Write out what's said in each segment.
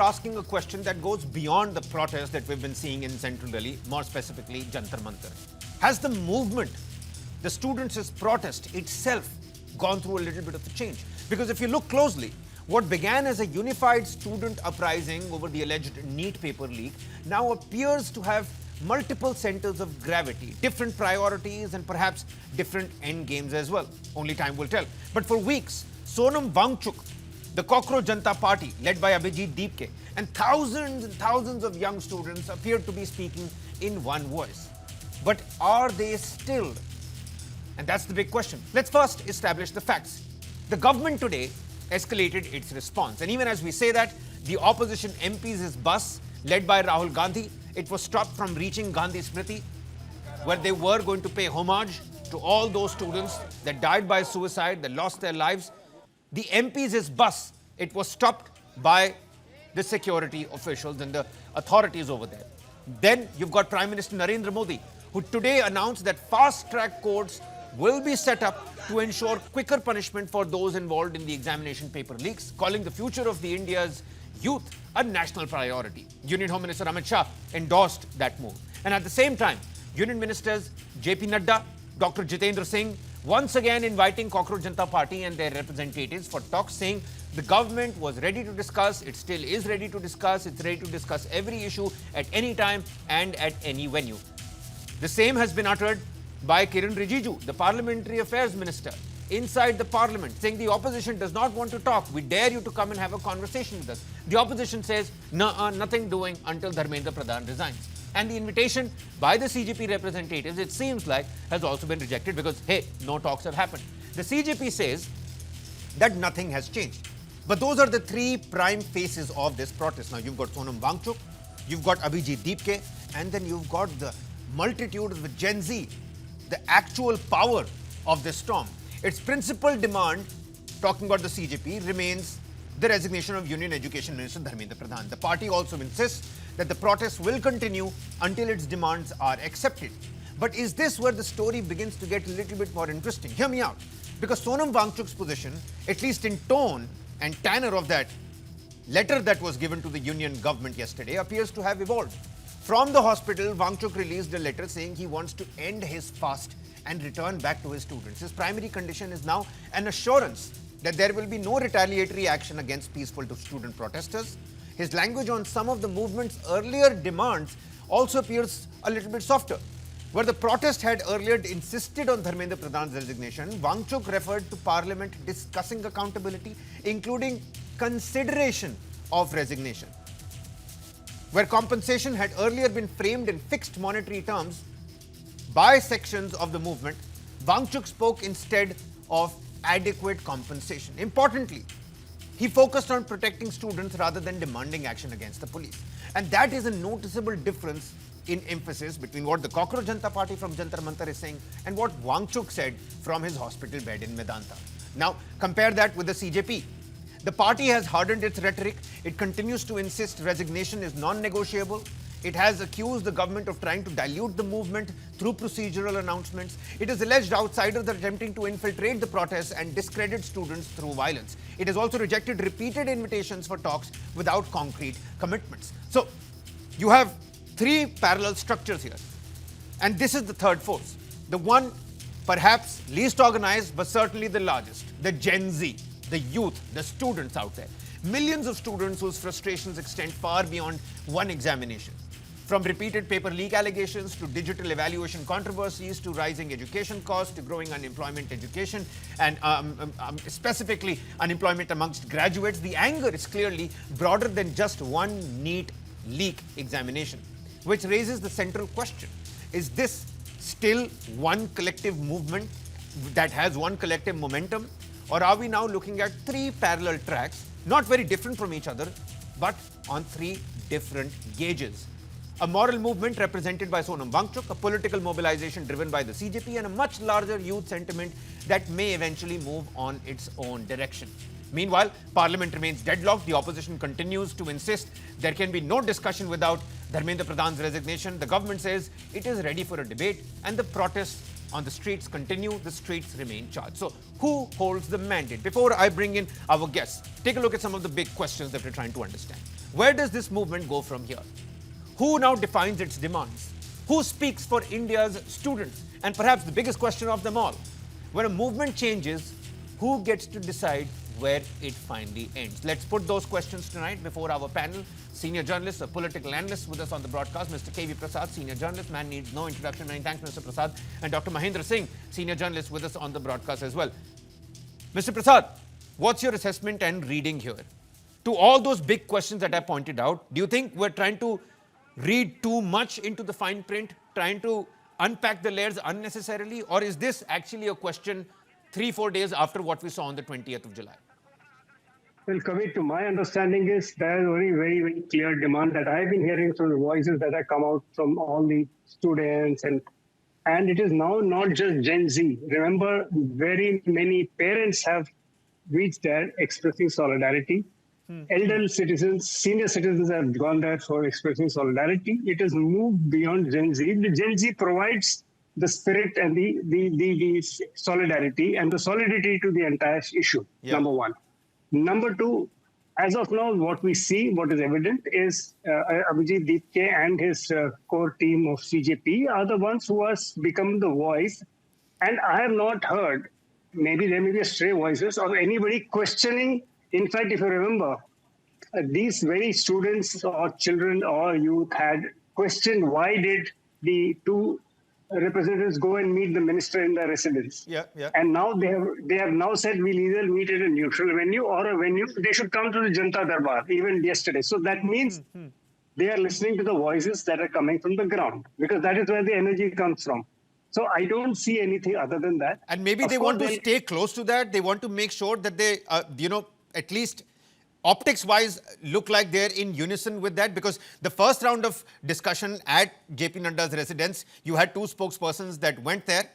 asking a question that goes beyond the protest that we've been seeing in Central Delhi, more specifically Jantar Mantar. Has the movement, the students' protest itself, gone through a little bit of a change? Because if you look closely, what began as a unified student uprising over the alleged NEET paper leak now appears to have multiple centers of gravity, different priorities and perhaps different end games as well. Only time will tell. But for weeks, Sonam Wangchuk, the Cockroach Janta Party, led by decode, and thousands of young students appeared to be speaking in one voice. But are they still? And that's the big question. Let's first establish the facts. The government today escalated its response. And even as we say that, the opposition MP's bus, led by Rahul Gandhi, it was stopped from reaching Gandhi Smriti, where they were going to pay homage to all those students that died by suicide, that lost their lives. The MP's bus, it was stopped by the security officials and the authorities over there. Then you've got Prime Minister Narendra Modi, who today announced that fast-track courts will be set up to ensure quicker punishment for those involved in the examination paper leaks, calling the future of the India's youth a national priority. Union Home Minister Amit Shah endorsed that move. And at the same time, Union Ministers JP Nadda, Dr. Jitendra Singh, once again inviting Cockroach Janta Party and their representatives for talks, saying the government was ready to discuss, it still is ready to discuss, it's ready to discuss every issue at any time and at any venue. The same has been uttered by Kiran Rijiju, the Parliamentary Affairs Minister, inside the Parliament, saying the opposition does not want to talk. We dare you to come and have a conversation with us. The opposition says, nothing doing until Dharmendra Pradhan resigns. And the invitation by the CJP representatives, it seems like, has also been rejected because, hey, no talks have happened. The CJP says that nothing has changed. But those are the three prime faces of this protest. Now, you've got Sonam Wangchuk, you've got decode, and then you've got the multitude of the Gen Z, the actual power of this storm. Its principal demand, talking about the CJP, remains the resignation of Union Education Minister Dharmendra Pradhan. The party also insists that the protests will continue until its demands are accepted. But is this where the story begins to get a little bit more interesting? Hear me out. Because Sonam Wangchuk's position, at least in tone and tenor of that letter that was given to the union government yesterday, appears to have evolved. From the hospital, Wangchuk released a letter saying he wants to end his fast and return back to his students. His primary condition is now an assurance that there will be no retaliatory action against peaceful student protesters. His language on some of the movement's earlier demands also appears a little bit softer. Where the protest had earlier insisted on Dharmendra Pradhan's resignation, Wangchuk referred to Parliament discussing accountability, including consideration of resignation. Where compensation had earlier been framed in fixed monetary terms by sections of the movement, Wangchuk spoke instead of adequate compensation. Importantly, he focused on protecting students rather than demanding action against the police. And that is a noticeable difference in emphasis between what the Cockroach Janta Party from Jantar Mantar is saying and what Wangchuk said from his hospital bed in Medanta. Now, compare that with the CJP. The party has hardened its rhetoric. It continues to insist resignation is non-negotiable. It has accused the government of trying to dilute the movement through procedural announcements. It has alleged outsiders are attempting to infiltrate the protests and discredit students through violence. It has also rejected repeated invitations for talks without concrete commitments. So, you have three parallel structures here. And this is the third force. The one perhaps least organized, but certainly the largest. The Gen Z, the youth, the students out there. Millions of students whose frustrations extend far beyond one examination. From repeated paper leak allegations to digital evaluation controversies to rising education costs to growing unemployment education and specifically unemployment amongst graduates, the anger is clearly broader than just one NEET leak examination, which raises the central question. Is this still one collective movement that has one collective momentum? Or are we now looking at three parallel tracks, not very different from each other, but on three different gauges? A moral movement represented by Sonam Wangchuk, a political mobilization driven by the CJP, and a much larger youth sentiment that may eventually move on its own direction. Meanwhile, Parliament remains deadlocked. The opposition continues to insist there can be no discussion without Dharmendra Pradhan's resignation. The government says it is ready for a debate, and the protests on the streets continue. The streets remain charged. So, who holds the mandate? Before I bring in our guests, take a look at some of the big questions that we're trying to understand. Where does this movement go from here? Who now defines its demands? Who speaks for India's students? And perhaps the biggest question of them all, when a movement changes, who gets to decide where it finally ends? Let's put those questions tonight before our panel. Senior journalist, a political analyst with us on the broadcast, Mr. K.V. Prasad, senior journalist, man needs no introduction. Many thanks, Mr. Prasad. And Dr. Mahendra Singh, senior journalist with us on the broadcast as well. Mr. Prasad, what's your assessment and reading here? To all those big questions that I pointed out, do you think we're trying to read too much into the fine print, trying to unpack the layers unnecessarily, or is this actually a question 3-4 days after what we saw on the 20th of July? Well, Kavit, to my understanding is there is a very, very clear demand that I've been hearing from the voices that have come out from all the students, and it is now not just Gen Z. Remember, very many parents have reached there expressing solidarity. Elder citizens, senior citizens have gone there for expressing solidarity. It has moved beyond Gen Z. The Gen Z provides the spirit and the solidarity and the solidity to the entire issue, number one. Number two, as of now, what we see, what is evident is Abhijit Deepke and his core team of CJP are the ones who has become the voice. And I have not heard, maybe there may be stray voices, of anybody questioning. In fact, if you remember, these very students or children or youth had questioned why did the two representatives go and meet the minister in their residence. And now they have now said we'll either meet at a neutral venue or a venue. They should come to the Janta Darbar, even yesterday. So that means they are listening to the voices that are coming from the ground, because that is where the energy comes from. So I don't see anything other than that. And maybe they want to stay close to that. They want to make sure that they, at least optics-wise, look like they're in unison with that, because the first round of discussion at JP Nadda's residence, you had two spokespersons that went there.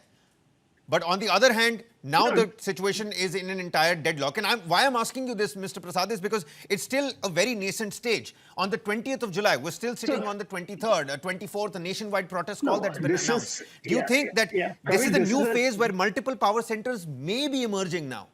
But on the other hand, now the situation is in an entire deadlock. And why I'm asking you this, Mr. Prasad, is because it's still a very nascent stage. On the 20th of July, we're still sitting on the 23rd, 24th, a nationwide protest call that's been announced. Do you think that this is the new phase where multiple power centers may be emerging now?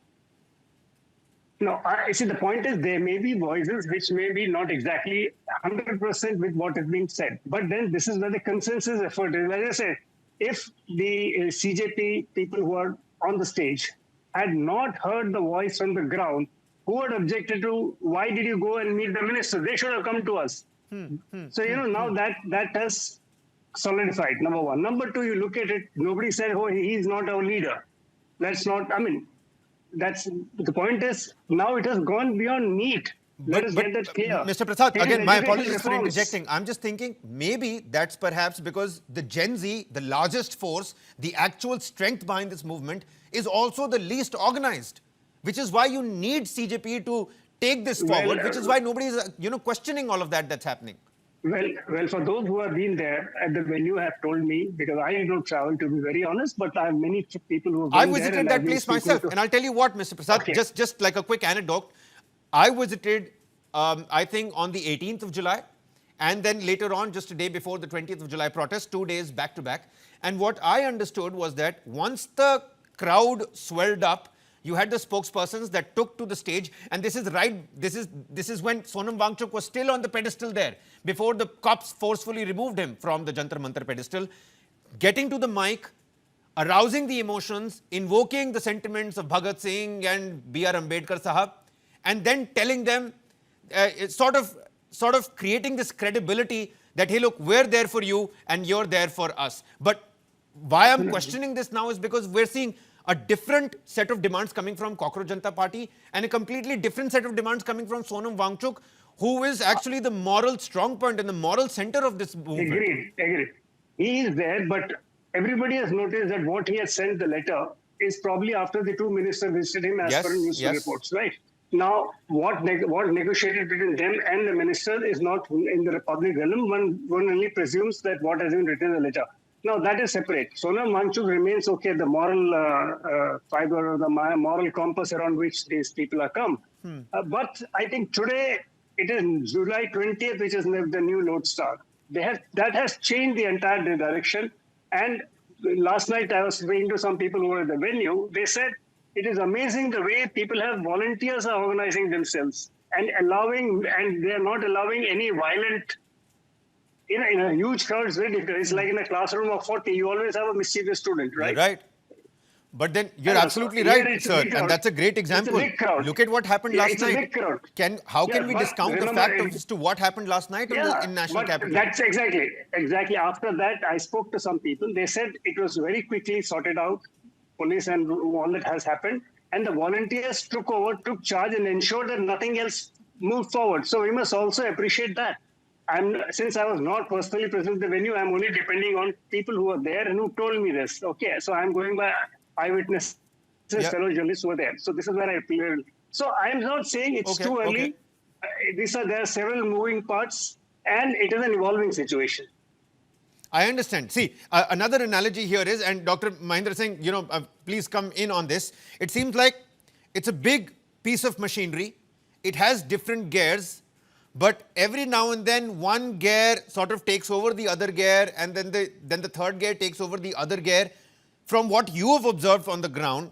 No, I see. The point is there may be voices which may be not exactly 100% with what is being said. But then this is where the consensus effort is. As I said, if the CJP people who are on the stage had not heard the voice from the ground, who had objected to why did you go and meet the minister? They should have come to us. So, now that has solidified, number one. Number two, you look at it, nobody said, oh, he's not our leader. That's not, that's the point is now it has gone beyond NEET. Let us get that clear. Mr. Prasad, again, my apologies for interjecting. I'm just thinking maybe that's perhaps because the Gen Z, the largest force, the actual strength behind this movement is also the least organized, which is why you need CJP to take this forward, which is why nobody is, questioning all of that's happening. Well, for those who have been there at the venue have told me, because I did not travel to be very honest, but I have many people who have been there. I visited that place myself, and I'll tell you what, Mr. Prasad, just like a quick anecdote, I visited, I think, on the 18th of July, and then later on, just a day before the 20th of July protest, 2 days back to back. And what I understood was that once the crowd swelled up, you had the spokespersons that took to the stage, and this is when Sonam Wangchuk was still on the pedestal there, before the cops forcefully removed him from the Jantar Mantar pedestal, getting to the mic, arousing the emotions, invoking the sentiments of Bhagat Singh and B.R. Ambedkar Sahab, and then telling them, sort of creating this credibility that, hey, look, we're there for you and you're there for us. But why I'm questioning this now is because we're seeing a different set of demands coming from Cockroach Janta Party and a completely different set of demands coming from Sonam Wangchuk, who is actually the moral strong point and the moral center of this movement. Agreed. He is there, but everybody has noticed that what he has sent the letter is probably after the two ministers visited him as per news reports, right? Now, what negotiated between them and the minister is not in the public realm. One only presumes that what has been written in the letter. Now, that is separate. Sonam Wangchuk remains, the moral fiber or the moral compass around which these people are come. But I think today, it is July 20th, which is the new lodestar. That has changed the entire direction. And last night, I was speaking to some people who were at the venue. They said, it is amazing the way volunteers are organizing themselves. and they are not allowing any violent. In a huge crowd, it's very difficult. It's like in a classroom of 40, you always have a mischievous student, right? You're right. But then you're So absolutely here right, it's a sir. big And crowd. that's a great It's a example. big crowd. Look at what happened Yeah, last it's a night. big crowd. How Yeah, can we but discount the remember, fact as to what happened last night in national but capital? that's exactly. After that, I spoke to some people. They said it was very quickly sorted out, police and all that has happened. And the volunteers took charge and ensured that nothing else moved forward. So we must also appreciate that. Since I was not personally present at the venue, I'm only depending on people who were there and who told me this. Okay, so I'm going by eyewitness. Yeah. Fellow journalists were there. So this is where I feel. So I am not saying it's Okay, too early. okay. There are several moving parts, and it is an evolving situation. I understand. See, another analogy here is, and Dr. Mahendra Singh, please come in on this. It seems like it's a big piece of machinery. It has different gears, but every now and then one gear sort of takes over the other gear, and then the third gear takes over the other gear. From what you have observed on the ground,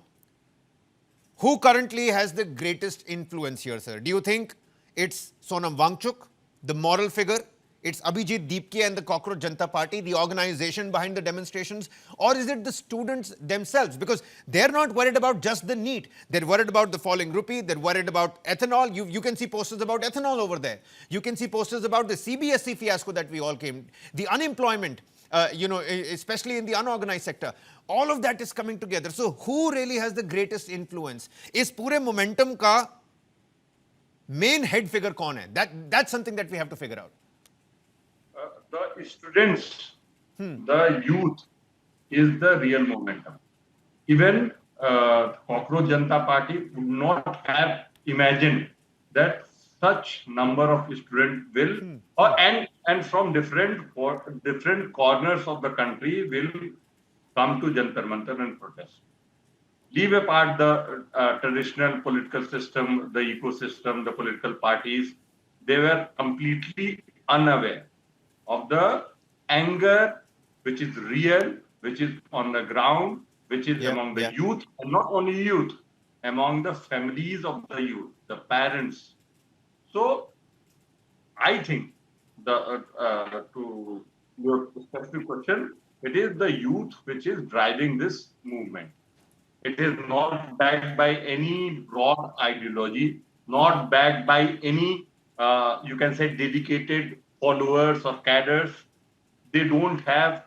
who currently has the greatest influence here, sir? Do you think it's Sonam Wangchuk, the moral figure? It's Abhijit Deepke and the Cockroach Janta Party, the organization behind the demonstrations? Or is it the students themselves? Because they're not worried about just the NEET. They're worried about the falling rupee. They're worried about ethanol. You can see posters about ethanol over there. You can see posters about the CBSE fiasco that we all came, the unemployment, especially in the unorganized sector. All of that is coming together. So who really has the greatest influence? Is pure momentum ka main head figure kaun hai? That's something that we have to figure out. The students, the youth is the real momentum. Even Cockroach Janta Party would not have imagined that such number of students will, and from different corners of the country will come to Jantar Mantar and protest. Leave apart the traditional political system, the ecosystem, the political parties. They were completely unaware of the anger which is real, which is on the ground, which is among the youth, and not only youth, among the families of the youth, the parents. So, I think to your specific question, it is the youth which is driving this movement. It is not backed by any broad ideology, not backed by any, you can say, dedicated followers or cadres. They don't have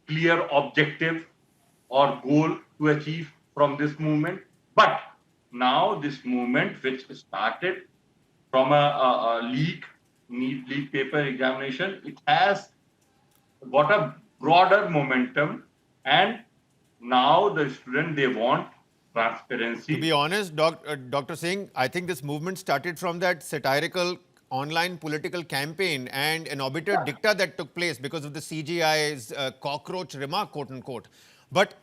clear objective or goal to achieve from this movement. But now this movement, which started from a NEET leak paper examination, it has got a broader momentum, and now the student, they want transparency. To be honest, Dr. Singh, I think this movement started from that satirical online political campaign and an obiter dicta that took place because of the CGI's cockroach remark, quote unquote. But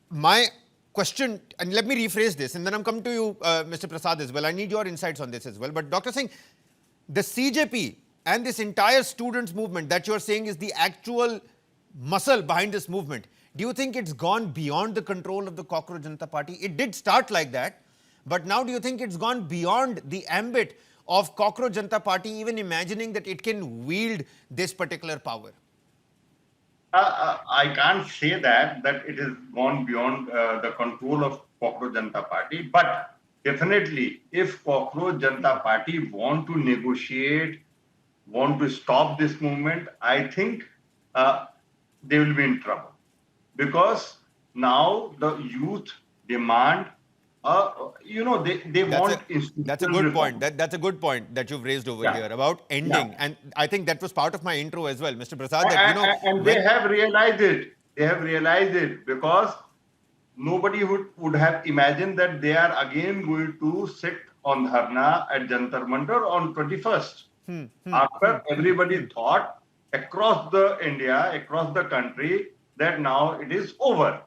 my question, and let me rephrase this, and then I'm coming to you, Mr. Prasad, as well. I need your insights on this as well. But Dr. Singh, the CJP and this entire students' movement that you're saying is the actual muscle behind this movement, do you think it's gone beyond the control of the Cockroach Janta Party? It did start like that, but now do you think it's gone beyond the ambit of Cockroach Janta Party, even imagining that it can wield this particular power? I can't say that it has gone beyond the control of Cockroach Janta Party, but definitely if Cockroach Janta Party want to negotiate, want to stop this movement, I think they will be in trouble. Because now the youth demand, they want institutional That's a good reform. point. That's a good point that you've raised over here about ending. And I think that was part of my intro as well, Mr. Prasad. And they have realized it. They have realized it because nobody would have imagined that they are again going to sit on Dharna at Jantar Mantar on 21st. After everybody thought across the India, across the country, that now it is over.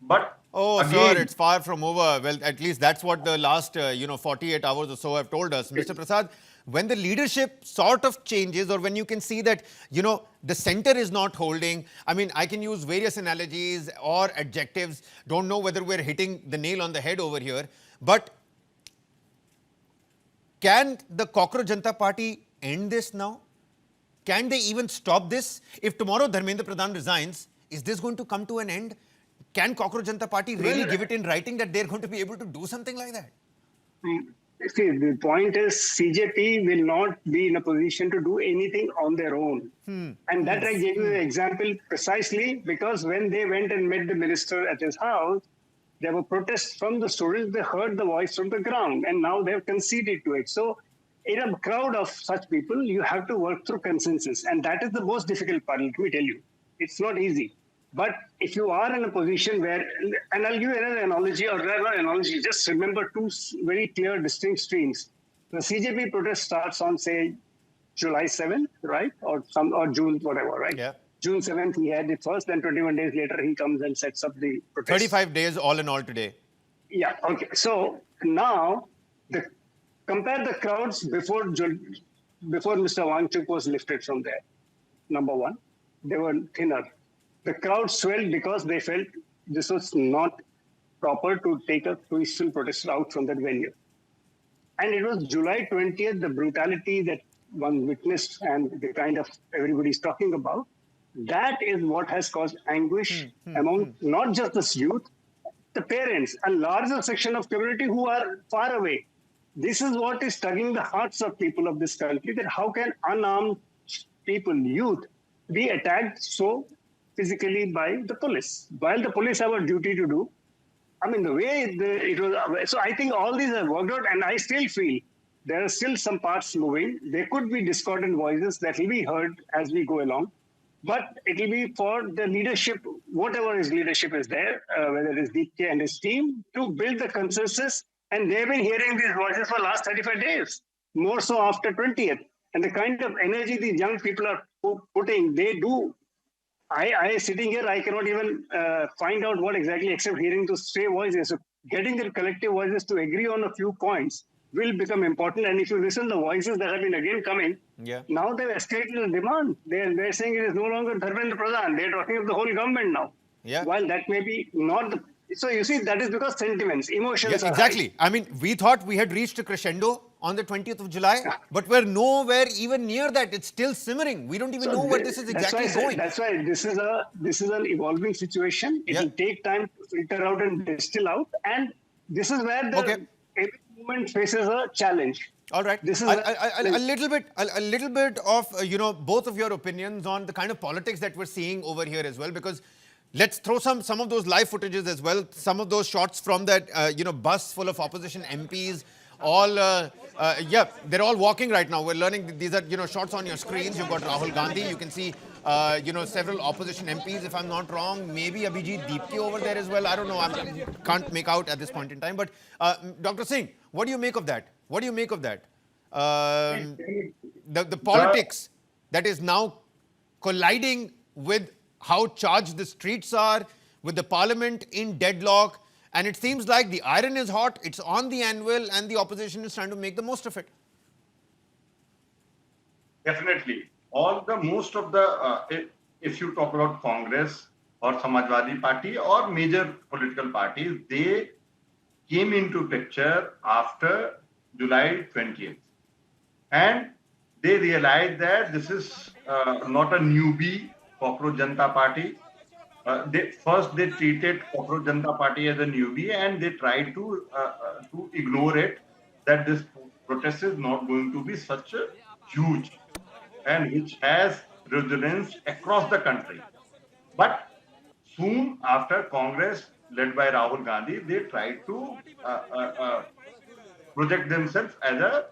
But sir, it's far from over. Well, at least that's what the last 48 hours or so have told us. Mr. Prasad, when the leadership sort of changes, or when you can see that, the center is not holding, I mean, I can use various analogies or adjectives, don't know whether we're hitting the nail on the head over here, but Can the Cockroach Janta Party end this now? Can they even stop this? If tomorrow Dharmendra Pradhan resigns, is this going to come to an end? Can Cockroach Janta Party really give it in writing that they're going to be able to do something like that? See, the point is CJP will not be in a position to do anything on their own. And that I gave you the example precisely because when they went and met the minister at his house, there were protests from the students. They heard the voice from the ground and now they have conceded to it. So in a crowd of such people, you have to work through consensus. And that is the most difficult part, let me tell you. It's not easy. But if you are in a position where, and I'll give you another analogy or another analogy, just remember two very clear, distinct streams. The CJP protest starts on, say, July 7th, right? Or June, whatever, right? Yeah. June 7th, he had it first, then 21 days later, he comes and sets up the protest. 35 days all in all today. Yeah, okay. So now, compare the crowds before Mr. Wangchuk was lifted from there. Number one, they were thinner. The crowd swelled because they felt this was not proper to take a peaceful protest out from that venue. And it was July 20th, the brutality that one witnessed and the kind of everybody's talking about. That is what has caused anguish among not just the youth, the parents, a larger section of community who are far away. This is what is tugging the hearts of people of this country, that how can unarmed people, youth, be attacked so physically by the police, while the police have a duty to do. I mean, the way it was. So I think all these have worked out, and I still feel there are still some parts moving. There could be discordant voices that will be heard as we go along, but it will be for the leadership, whatever his leadership is there, whether it is DK and his team, to build the consensus. And they've been hearing these voices for the last 35 days, more so after 20th. And the kind of energy these young people are putting, they do. I sitting here, I cannot even find out what exactly except hearing those stray voices. So getting their collective voices to agree on a few points will become important. And if you listen to the voices that have been again coming, now they've escalated the demand. They're saying it is no longer Dharmendra Pradhan. They're talking of the whole government now. While that may be not the... So you see, that is because sentiments, emotions are exactly. high. I mean, we thought we had reached a crescendo on the 20th of July, but we're nowhere even near that. It's still simmering. We don't even know where this is exactly going. That's why this is an evolving situation. It will take time to filter out and distill out, and this is where every movement faces a challenge. All right. This is a little bit of both of your opinions on the kind of politics that we're seeing over here as well, because let's throw some of those live footages as well. Some of those shots from that bus full of opposition MPs. They're all walking right now. We're learning. These are shots on your screens. You've got Rahul Gandhi. You can see several opposition MPs, if I'm not wrong. Maybe Abhijit Deepti over there as well. I don't know. I can't make out at this point in time. But Dr. Singh, what do you make of that? What do you make of that? The politics that is now colliding with how charged the streets are, with the parliament in deadlock. And it seems like the iron is hot, it's on the anvil, and the opposition is trying to make the most of it. Definitely. Most of the, if you talk about Congress or Samajwadi Party or major political parties, they came into picture after July 20th. And they realized that this is not a newbie Cockroach Janta Party. They treated Cockroach Janta Party as a newbie, and they tried to ignore it, that this protest is not going to be such a huge and which has resonance across the country. But soon after, Congress led by Rahul Gandhi, they tried to project themselves as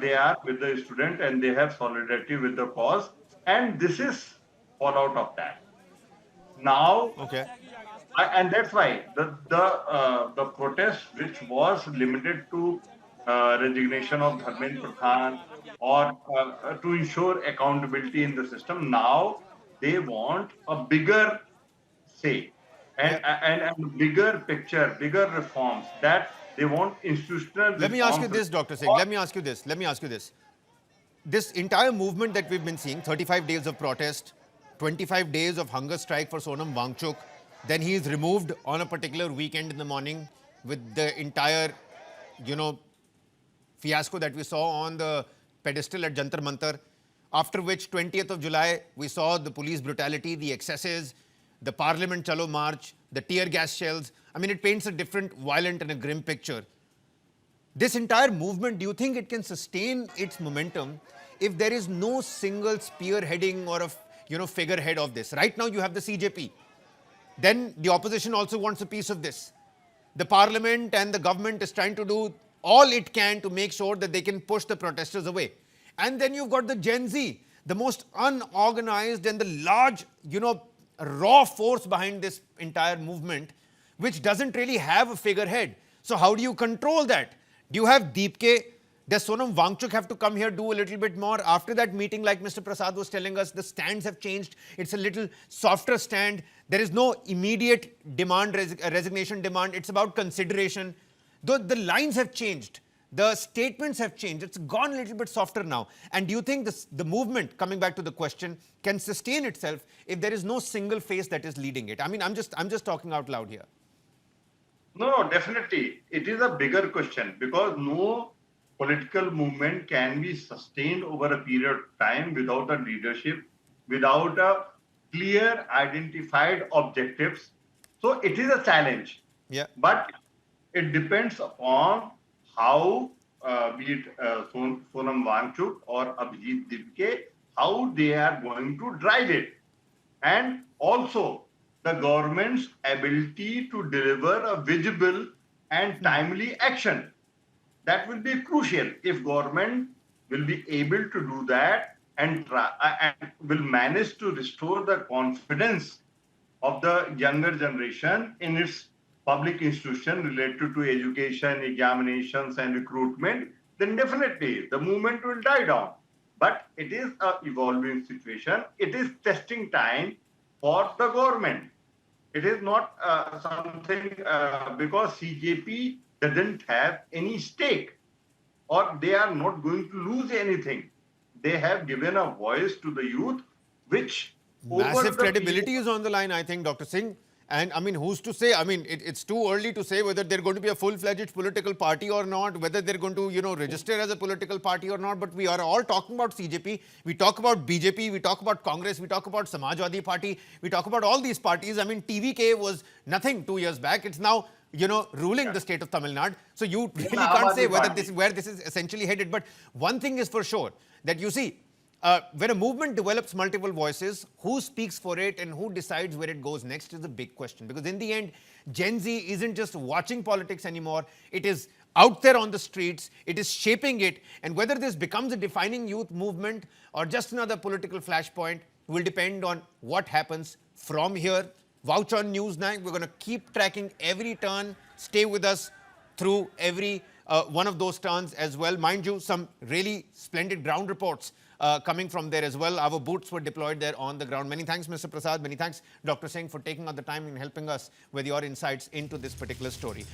they are with the student and they have solidarity with the cause, and this is fallout of that. Now, and that's why the protest, which was limited to resignation of Dharmendra Pradhan or to ensure accountability in the system, now they want a bigger say and bigger picture, bigger reforms, that they want institutional reforms. Let me ask you this, Dr. Singh. Let me ask you this. This entire movement that we've been seeing, 35 days of protest, 25 days of hunger strike for Sonam Wangchuk. Then he is removed on a particular weekend in the morning with the entire, fiasco that we saw on the pedestal at Jantar Mantar, after which 20th of July, we saw the police brutality, the excesses, the Parliament Chalo March, the tear gas shells. I mean, it paints a different, violent and a grim picture. This entire movement, do you think it can sustain its momentum if there is no single spearheading or a figurehead of this? Right now, you have the CJP. Then the opposition also wants a piece of this. The parliament and the government is trying to do all it can to make sure that they can push the protesters away. And then you've got the Gen Z, the most unorganized and the large, raw force behind this entire movement, which doesn't really have a figurehead. So how do you control that? Do you have Deepke? Does Sonam Wangchuk have to come here, do a little bit more? After that meeting, like Mr. Prasad was telling us, the stands have changed. It's a little softer stand. There is no immediate demand, resignation demand. It's about consideration. Though the lines have changed, the statements have changed. It's gone a little bit softer now. And do you think the movement, coming back to the question, can sustain itself if there is no single face that is leading it? I mean, I'm just talking out loud here. No, definitely. It is a bigger question because no political movement can be sustained over a period of time without a leadership, without a clear identified objectives. So it is a challenge. Yeah. But it depends upon how, be it Sonam Wangchuk or Abhijit Dipke, how they are going to drive it. And also the government's ability to deliver a visible and timely action. That will be crucial if government will be able to do that and will manage to restore the confidence of the younger generation in its public institution related to education, examinations and recruitment, then definitely the movement will die down. But it is an evolving situation. It is testing time for the government. It is not something because CJP doesn't have any stake or they are not going to lose anything. They have given a voice to the youth, which massive credibility is on the line, I think, Dr. Singh. And I mean, who's to say? I mean, it's too early to say whether they're going to be a full-fledged political party or not, whether they're going to, register as a political party or not. But we are all talking about CJP. We talk about BJP. We talk about Congress. We talk about Samajwadi Party. We talk about all these parties. I mean, TVK was nothing 2 years back. It's now, ruling the state of Tamil Nadu. So you really can't say whether this is where this is essentially headed. But one thing is for sure that you see, when a movement develops multiple voices, who speaks for it and who decides where it goes next is the big question. Because in the end, Gen Z isn't just watching politics anymore. It is out there on the streets. It is shaping it. And whether this becomes a defining youth movement or just another political flashpoint will depend on what happens from here. Watch on News9. We're going to keep tracking every turn. Stay with us through every one of those turns as well. Mind you, some really splendid ground reports coming from there as well. Our boots were deployed there on the ground. Many thanks, Mr. Prasad. Many thanks, Dr. Singh, for taking out the time and helping us with your insights into this particular story.